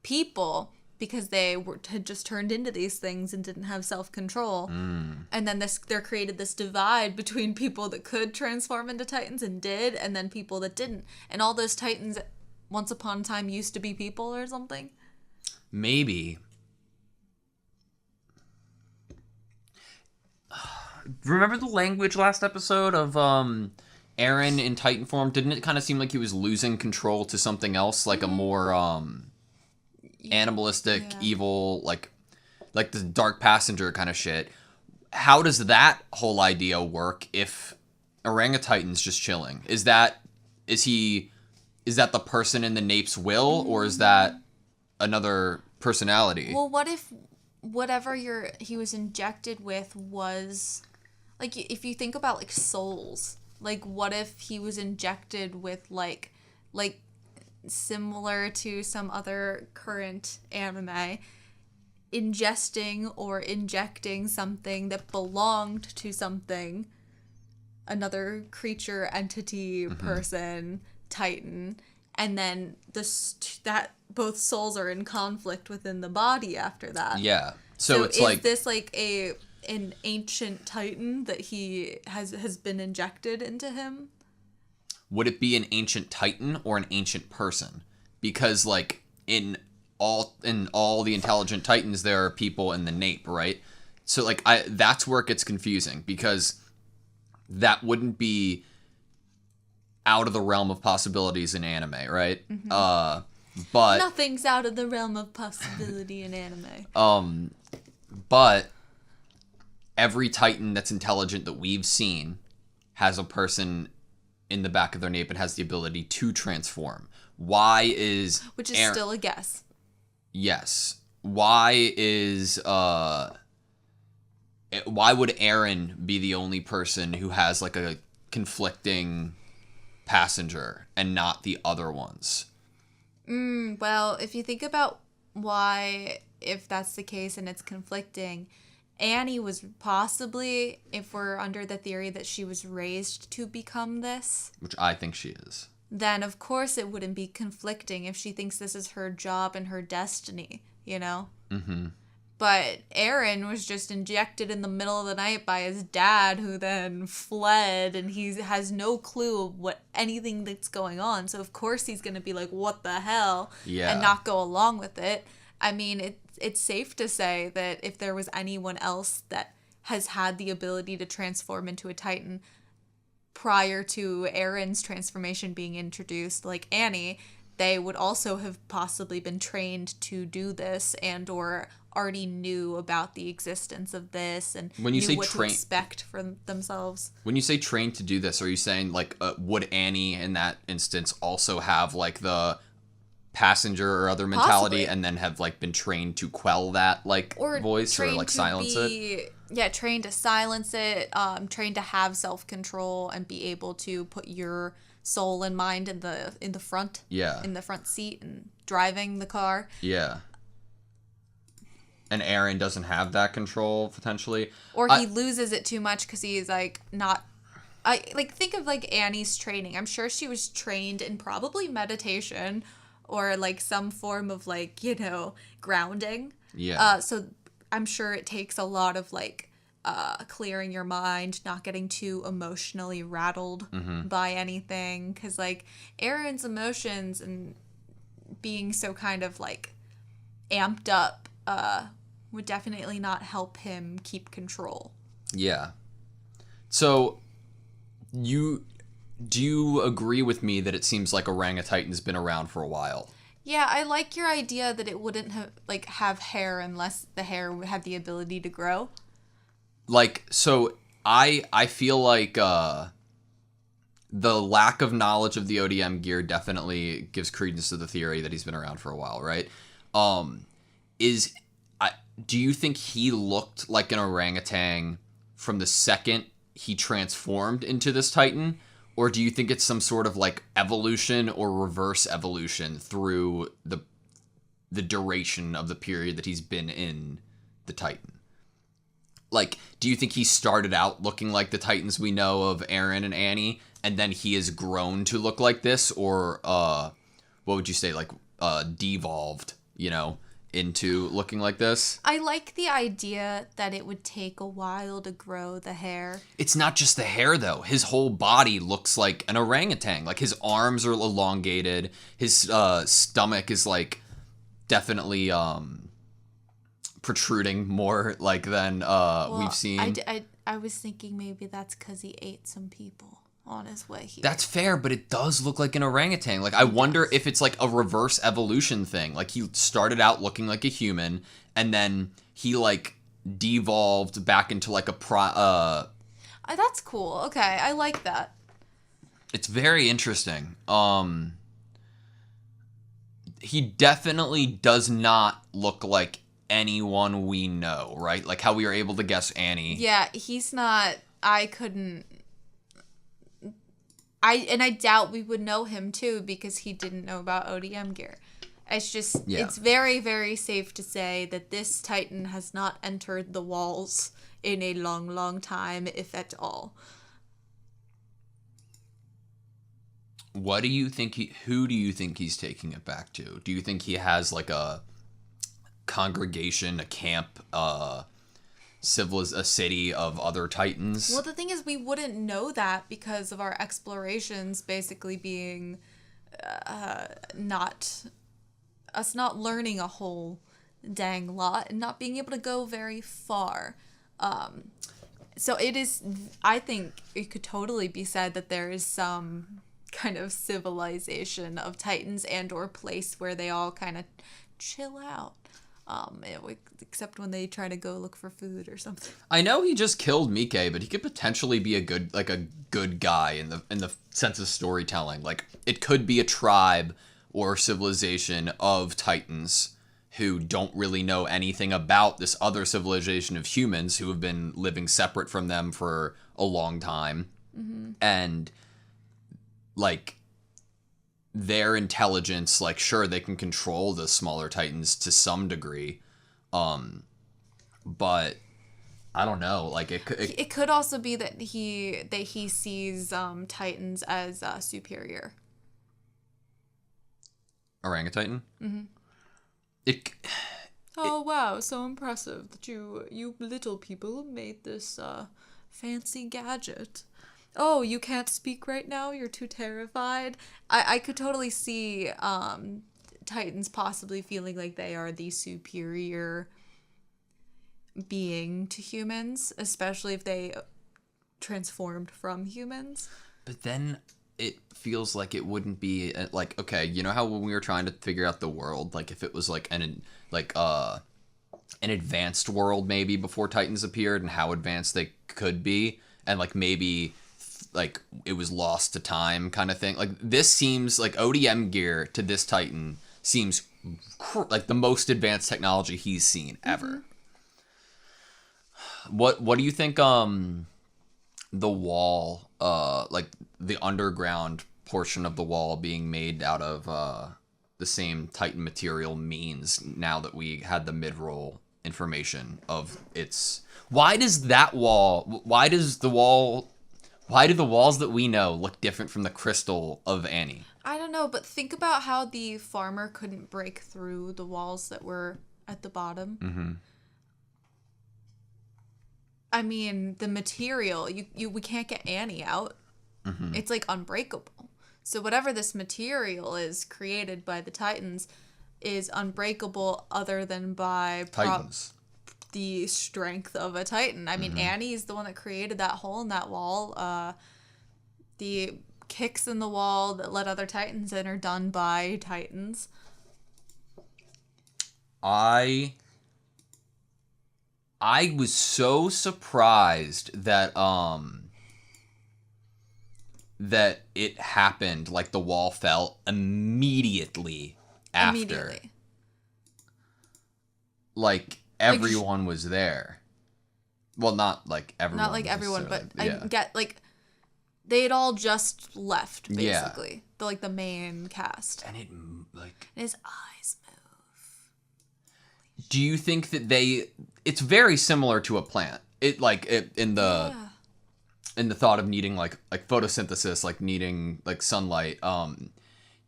people because they had just turned into these things and didn't have self-control. And then there created this divide between people that could transform into Titans and did, and then people that didn't. And all those Titans once upon a time used to be people or something. Maybe. Remember the language last episode of Eren in Titan form? Didn't it kind of seem like he was losing control to something else, a more animalistic, evil, like the Dark Passenger kind of shit? How does that whole idea work if Orangutitan's just chilling? Is that the person in the Nape's will, or is that another personality? Well, what if whatever he was injected with was if you think about souls, what if he was injected with similar to some other current anime, ingesting or injecting something that belonged to something, another creature, entity, person, Titan, and then that both souls are in conflict within the body after that. Yeah. So it's is this like an ancient Titan that he has been injected into him? Would it be an ancient Titan or an ancient person? Because like in all the intelligent Titans, there are people in the nape, right? So like that's where it gets confusing, because that wouldn't be out of the realm of possibilities in anime, right? But nothing's out of the realm of possibility in anime. But every Titan that's intelligent that we've seen has a person in the back of their nape and has the ability to transform. Which is still a guess. Yes. Why would Aaron be the only person who has like a conflicting passenger and not the other ones? Well, if you think about why, if that's the case and it's conflicting, Annie was possibly, if we're under the theory that she was raised to become this, which I think she is, then of course it wouldn't be conflicting if she thinks this is her job and her destiny, you know? Mm-hmm. But Aaron was just injected in the middle of the night by his dad, who then fled, and he has no clue of anything that's going on. So of course he's going to be like, what the hell? Yeah. And not go along with it. I mean, it's safe to say that if there was anyone else that has had the ability to transform into a Titan prior to Aaron's transformation being introduced, like Annie, they would also have possibly been trained to do this and or already knew about the existence of this and when you knew say what to expect for themselves. When you say trained to do this, are you saying like would Annie in that instance also have like the passenger or other mentality Possibly. And then have like been trained to quell that like voice or like silence it? Yeah, trained to silence it, trained to have self-control and be able to put your soul and mind in the front. Yeah. In the front seat and driving the car. Yeah. And Aaron doesn't have that control potentially. Or he loses it too much because he's like not. Think of like Annie's training. I'm sure she was trained in probably meditation or like some form of like, grounding. Yeah. So I'm sure it takes a lot of like clearing your mind, not getting too emotionally rattled by anything. Because like Aaron's emotions and being so kind of like amped up would definitely not help him keep control. Yeah. So do you agree with me that it seems like Orangutan's been around for a while? Yeah, I like your idea that it wouldn't have hair unless the hair had the ability to grow. Like, so I feel like the lack of knowledge of the ODM gear definitely gives credence to the theory that he's been around for a while, right? Do you think he looked like an orangutan from the second he transformed into this Titan? Or do you think it's some sort of like evolution or reverse evolution through the duration of the period that he's been in the Titan? Like, do you think he started out looking like the Titans we know of Aaron and Annie, and then he has grown to look like this? Or what would you say, like devolved, into looking like this? I like the idea that it would take a while to grow the hair. It's not just the hair, though. His whole body looks like an orangutan. Like, his arms are elongated. His stomach is, like, definitely protruding more, like, than we've seen. I was thinking maybe that's because he ate some people on his way here. That's fair, but it does look like an orangutan. Like, I wonder if it's like a reverse evolution thing. Like, he started out looking like a human, and then he like devolved back into like a that's cool. Okay, I like that. It's very interesting. He definitely does not look like anyone we know, right? Like how we were able to guess Annie. Yeah, he's not. I doubt we would know him too because he didn't know about ODM gear. It's just, Yeah. it's very, very safe to say that this Titan has not entered the walls in a long, long time, if at all. What do you think who do you think he's taking it back to? Do you think he has like a congregation, a camp, a city of other Titans? Well, the thing is, we wouldn't know that because of our explorations basically being not us not learning a whole dang lot and not being able to go very far. So it is, I think it could totally be said that there is some kind of civilization of Titans and or place where they all kind of chill out. Except when they try to go look for food or something. I know he just killed Mike, but he could potentially be a good guy in the sense of storytelling. Like, it could be a tribe or civilization of Titans who don't really know anything about this other civilization of humans who have been living separate from them for a long time. Mm-hmm. And, like, their intelligence, like, sure, they can control the smaller Titans to some degree. But I don't know. Like, it could also be that he sees Titans as superior. Orangutan? Mm-hmm. Oh, wow, so impressive that you little people made this fancy gadget. Oh, you can't speak right now? You're too terrified? I could totally see Titans possibly feeling like they are the superior being to humans, especially if they transformed from humans. But then it feels like it wouldn't be like, okay, you know how when we were trying to figure out the world, like if it was like an advanced world maybe before Titans appeared and how advanced they could be, and like maybe like it was lost to time kind of thing. Like, this seems like ODM gear to this Titan seems like the most advanced technology he's seen ever. Mm-hmm. What do you think the wall, like the underground portion of the wall being made out of the same Titan material means now that we had the mid-roll information of its... Why do the walls that we know look different from the crystal of Annie? I don't know, but think about how the farmer couldn't break through the walls that were at the bottom. Mm-hmm. I mean, the material, we can't get Annie out. Mm-hmm. It's like unbreakable. So whatever this material is created by the Titans is unbreakable other than by Titans. The strength of a Titan. I mean, mm-hmm. Annie is the one that created that hole in that wall. The kicks in the wall that let other Titans in are done by Titans. I was so surprised that that it happened, like the wall fell immediately after. Like, everyone was there. Well, not like everyone. Not like everyone, but yeah. I get, like, they had all just left, basically. Yeah. The main cast. And it, like... And his eyes move. Do you think that it's very similar to a plant. In the thought of needing like photosynthesis, like needing like sunlight.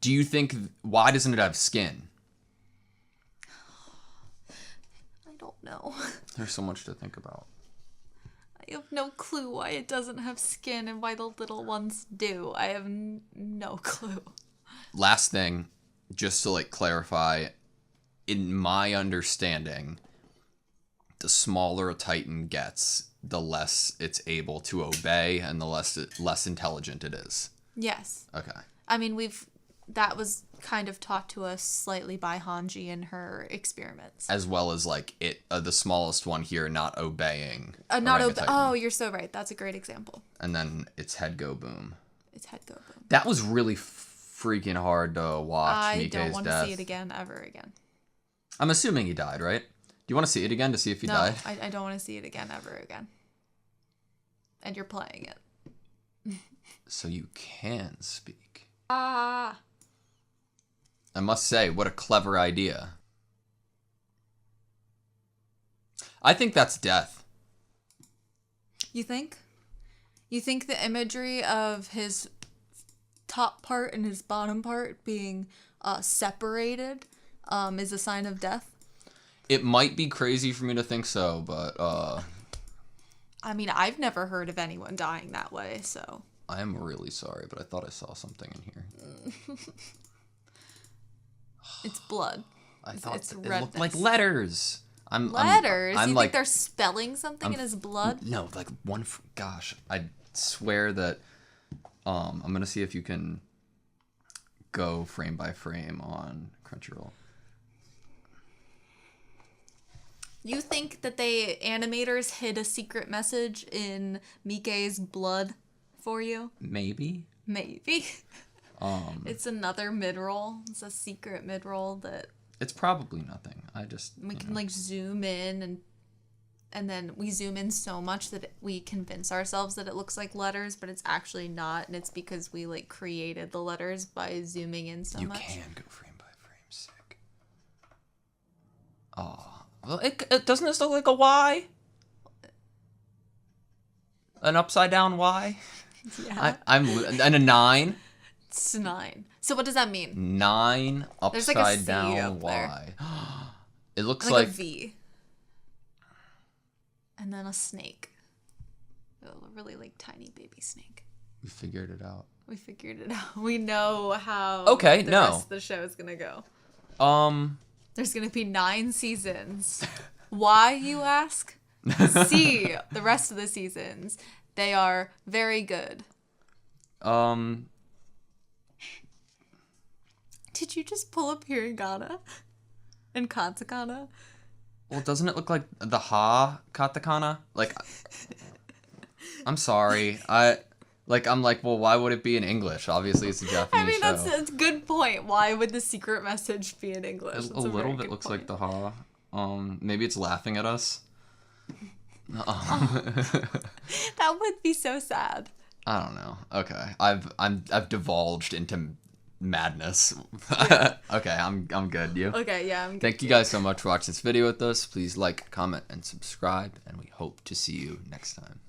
Do you think, why doesn't it have skin? I don't know. There's so much to think about. I have no clue why it doesn't have skin and why the little ones do. I have no clue. Last thing, just to like clarify, in my understanding, the smaller a Titan gets, the less it's able to obey and the less intelligent it is. Yes. Okay. I mean, that was kind of taught to us slightly by Hanji in her experiments. As well as like the smallest one here not obeying. Oh, you're so right. That's a great example. And then its head go boom. Its head go boom. That was really freaking hard to watch. I don't want to see it again ever again. I'm assuming he died, right? Do you want to see it again to see if he died? No, I don't want to see it again ever again. And you're playing it. So you can speak. I must say, what a clever idea. I think that's death. You think? You think the imagery of his top part and his bottom part being separated is a sign of death? It might be crazy for me to think so, but I mean, I've never heard of anyone dying that way, so. I am really sorry, but I thought I saw something in here. It's blood. I thought it's it redness. looked like letters. Letters? I'm You like, think they're spelling something in his blood? No, like one. Gosh, I swear that. I'm gonna see if you can go frame by frame on Crunchyroll. You think that they animators hid a secret message in Mike's blood for you? Maybe. Maybe. It's another mid-roll. It's a secret mid-roll that It's probably nothing. I just we can like zoom in and then we zoom in so much that we convince ourselves that it looks like letters, but it's actually not, and it's because we like created the letters by zooming in so much. You can go frame by frame. Sick. Oh. Well, it doesn't this look like a Y? An upside down Y? Yeah. And a 9. It's 9. So what does that mean? 9 There's like a upside C down up there. Y. It looks Like like a V. And then a snake. A really like tiny baby snake. we figured it out. We figured it out. We know how the rest of the show is gonna go. There's gonna be 9 seasons. Why, you ask? See the rest of the seasons. They are very good. Did you just pull up hiragana and katakana? Well, doesn't it look like the katakana? Like, I'm sorry. I'm like, well, why would it be in English? Obviously, it's a Japanese I mean, show. that's a good point. Why would the secret message be in English? That's A little bit good looks point. like the maybe it's laughing at us. That would be so sad. I don't know. Okay, I've divulged into madness. Okay, I'm good. You? Okay, yeah, I'm good. Thank you guys so much for watching this video with us. Please like, comment, and subscribe, and we hope to see you next time.